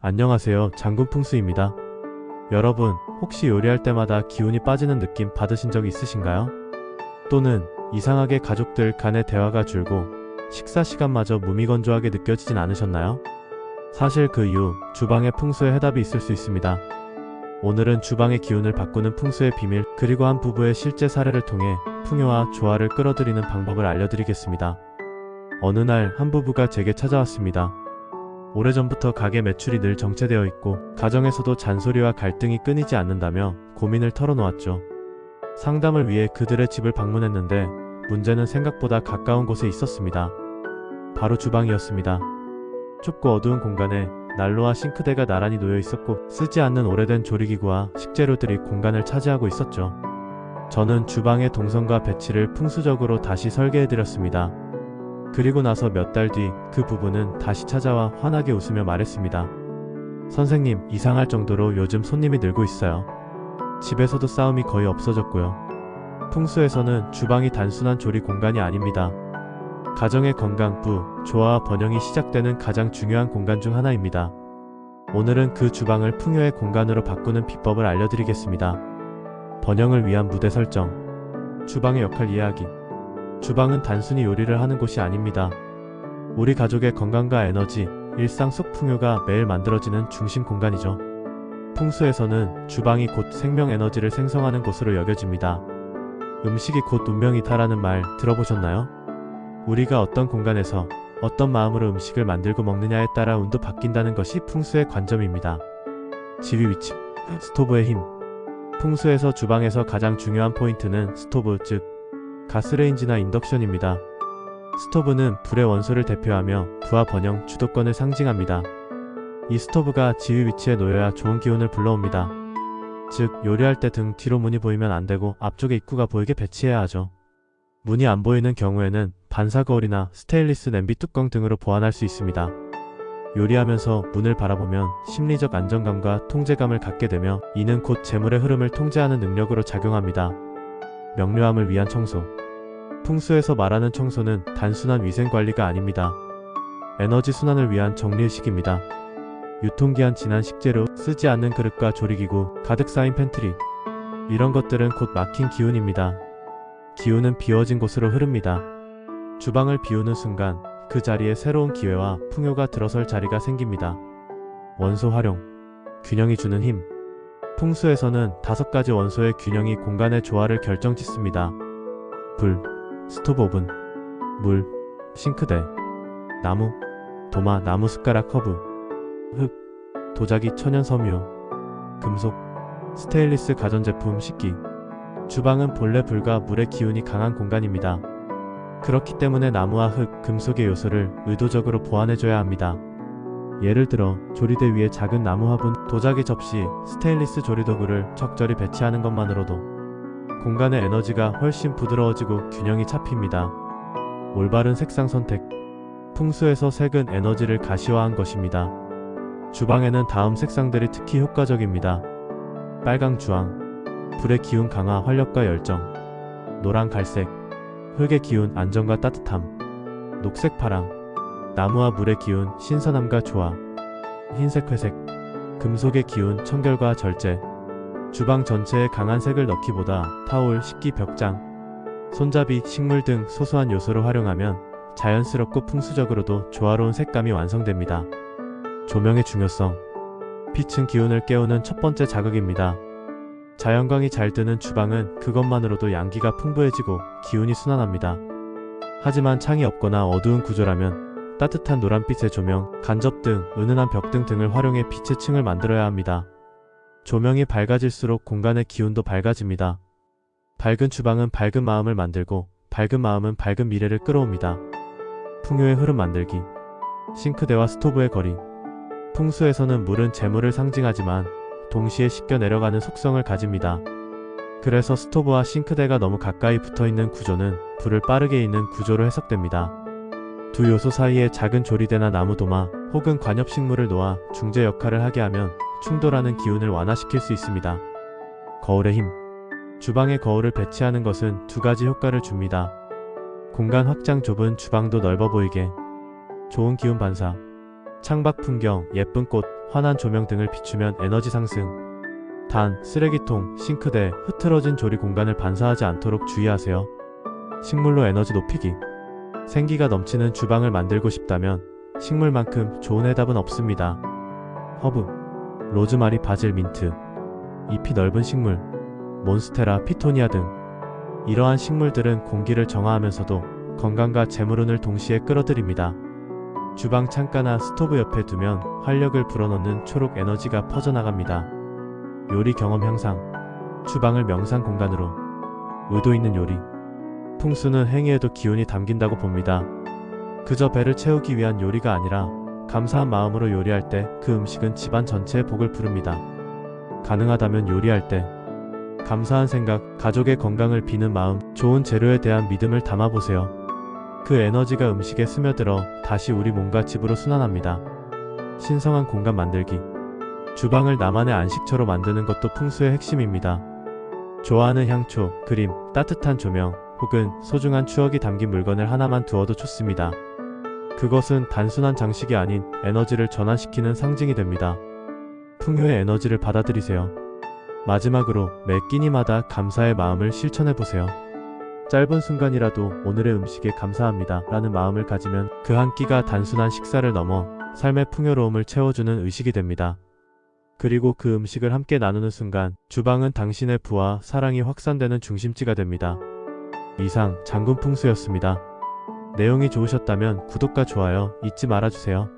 안녕하세요. 장군풍수입니다. 여러분, 혹시 요리할 때마다 기운이 빠지는 느낌 받으신 적 있으신가요? 또는 이상하게 가족들 간의 대화가 줄고 식사 시간마저 무미건조하게 느껴지진 않으셨나요? 사실 그 이유, 주방의 풍수에 해답이 있을 수 있습니다. 오늘은 주방의 기운을 바꾸는 풍수의 비밀, 그리고 한 부부의 실제 사례를 통해 풍요와 조화를 끌어들이는 방법을 알려드리겠습니다. 어느 날 한 부부가 제게 찾아왔습니다. 오래전부터 가게 매출이 늘 정체되어 있고 가정에서도 잔소리와 갈등이 끊이지 않는다며 고민을 털어놓았죠. 상담을 위해 그들의 집을 방문했는데 문제는 생각보다 가까운 곳에 있었습니다. 바로 주방이었습니다. 좁고 어두운 공간에 난로와 싱크대가 나란히 놓여 있었고 쓰지 않는 오래된 조리기구와 식재료들이 공간을 차지하고 있었죠. 저는 주방의 동선과 배치를 풍수적으로 다시 설계해드렸습니다. 그리고 나서 몇 달 뒤 그 부부는 다시 찾아와 환하게 웃으며 말했습니다. 선생님, 이상할 정도로 요즘 손님이 늘고 있어요. 집에서도 싸움이 거의 없어졌고요. 풍수에서는 주방이 단순한 조리 공간이 아닙니다. 가정의 건강, 조화와 번영이 시작되는 가장 중요한 공간 중 하나입니다. 오늘은 그 주방을 풍요의 공간으로 바꾸는 비법을 알려드리겠습니다. 번영을 위한 무대 설정. 주방의 역할 이해하기. 주방은 단순히 요리를 하는 곳이 아닙니다. 우리 가족의 건강과 에너지, 일상 속 풍요가 매일 만들어지는 중심 공간이죠. 풍수에서는 주방이 곧 생명 에너지를 생성하는 곳으로 여겨집니다. 음식이 곧 운명이다라는 말 들어보셨나요? 우리가 어떤 공간에서 어떤 마음으로 음식을 만들고 먹느냐에 따라 운도 바뀐다는 것이 풍수의 관점입니다. 지휘 위치, 스토브의 힘. 풍수에서 주방에서 가장 중요한 포인트는 스토브, 즉 가스레인지나 인덕션입니다. 스토브는 불의 원소를 대표하며 부와 번영, 주도권을 상징합니다. 이 스토브가 지휘 위치에 놓여야 좋은 기운을 불러옵니다. 즉, 요리할 때 등 뒤로 문이 보이면 안 되고 앞쪽에 입구가 보이게 배치해야 하죠. 문이 안 보이는 경우에는 반사 거울이나 스테인리스 냄비 뚜껑 등으로 보완할 수 있습니다. 요리하면서 문을 바라보면 심리적 안정감과 통제감을 갖게 되며 이는 곧 재물의 흐름을 통제하는 능력으로 작용합니다. 명료함을 위한 청소. 풍수에서 말하는 청소는 단순한 위생관리가 아닙니다. 에너지 순환을 위한 정리의식입니다. 유통기한 지난 식재료, 쓰지 않는 그릇과 조리기구, 가득 쌓인 팬트리. 이런 것들은 곧 막힌 기운입니다. 기운은 비워진 곳으로 흐릅니다. 주방을 비우는 순간 그 자리에 새로운 기회와 풍요가 들어설 자리가 생깁니다. 원소 활용. 균형이 주는 힘. 풍수에서는 5가지 원소의 균형이 공간의 조화를 결정짓습니다. 불, 스토브 오븐, 물, 싱크대, 나무, 도마, 나무 숟가락 허브, 흙, 도자기 천연 섬유, 금속, 스테인리스 가전제품 식기. 주방은 본래 불과 물의 기운이 강한 공간입니다. 그렇기 때문에 나무와 흙, 금속의 요소를 의도적으로 보완해줘야 합니다. 예를 들어 조리대 위에 작은 나무 화분, 도자기 접시, 스테인리스 조리도구를 적절히 배치하는 것만으로도 공간의 에너지가 훨씬 부드러워지고 균형이 잡힙니다. 올바른 색상 선택. 풍수에서 색은 에너지를 가시화한 것입니다. 주방에는 다음 색상들이 특히 효과적입니다. 빨강, 주황, 불의 기운 강화, 활력과 열정. 노랑, 갈색, 흙의 기운, 안정과 따뜻함. 녹색, 파랑, 나무와 물의 기운, 신선함과 조화. 흰색, 회색, 금속의 기운, 청결과 절제. 주방 전체에 강한 색을 넣기보다 타올, 식기, 벽장, 손잡이, 식물 등 소소한 요소를 활용하면 자연스럽고 풍수적으로도 조화로운 색감이 완성됩니다. 조명의 중요성. 빛은 기운을 깨우는 첫 번째 자극입니다. 자연광이 잘 드는 주방은 그것만으로도 양기가 풍부해지고 기운이 순환합니다. 하지만 창이 없거나 어두운 구조라면 따뜻한 노란빛의 조명, 간접 등, 은은한 벽등 등을 활용해 빛의 층을 만들어야 합니다. 조명이 밝아질수록 공간의 기운도 밝아집니다. 밝은 주방은 밝은 마음을 만들고 밝은 마음은 밝은 미래를 끌어옵니다. 풍요의 흐름 만들기. 싱크대와 스토브의 거리. 풍수에서는 물은 재물을 상징하지만 동시에 씻겨 내려가는 속성을 가집니다. 그래서 스토브와 싱크대가 너무 가까이 붙어있는 구조는 불을 빠르게 잇는 구조로 해석됩니다. 두 요소 사이에 작은 조리대나 나무 도마 혹은 관엽식물을 놓아 중재 역할을 하게 하면 충돌하는 기운을 완화시킬 수 있습니다. 거울의 힘. 주방에 거울을 배치하는 것은 2가지 효과를 줍니다. 공간 확장, 좁은 주방도 넓어 보이게. 좋은 기운 반사. 창밖 풍경, 예쁜 꽃, 환한 조명 등을 비추면 에너지 상승. 단, 쓰레기통, 싱크대, 흐트러진 조리 공간을 반사하지 않도록 주의하세요. 식물로 에너지 높이기. 생기가 넘치는 주방을 만들고 싶다면 식물만큼 좋은 해답은 없습니다. 허브, 로즈마리, 바질, 민트. 잎이 넓은 식물, 몬스테라, 피토니아 등. 이러한 식물들은 공기를 정화하면서도 건강과 재물운을 동시에 끌어들입니다. 주방 창가나 스토브 옆에 두면 활력을 불어넣는 초록 에너지가 퍼져나갑니다. 요리 경험 향상. 주방을 명상 공간으로. 의도 있는 요리. 풍수는 행위에도 기운이 담긴다고 봅니다. 그저 배를 채우기 위한 요리가 아니라 감사한 마음으로 요리할 때 그 음식은 집안 전체의 복을 부릅니다. 가능하다면 요리할 때 감사한 생각, 가족의 건강을 비는 마음, 좋은 재료에 대한 믿음을 담아보세요. 그 에너지가 음식에 스며들어 다시 우리 몸과 집으로 순환합니다. 신성한 공간 만들기. 주방을 나만의 안식처로 만드는 것도 풍수의 핵심입니다. 좋아하는 향초, 그림, 따뜻한 조명, 혹은 소중한 추억이 담긴 물건을 하나만 두어도 좋습니다. 그것은 단순한 장식이 아닌 에너지를 전환시키는 상징이 됩니다. 풍요의 에너지를 받아들이세요. 마지막으로 매 끼니마다 감사의 마음을 실천해보세요. 짧은 순간이라도 오늘의 음식에 감사합니다 라는 마음을 가지면 그 한 끼가 단순한 식사를 넘어 삶의 풍요로움을 채워주는 의식이 됩니다. 그리고 그 음식을 함께 나누는 순간 주방은 당신의 부와 사랑이 확산되는 중심지가 됩니다. 이상 장군풍수였습니다. 내용이 좋으셨다면 구독과 좋아요 잊지 말아주세요.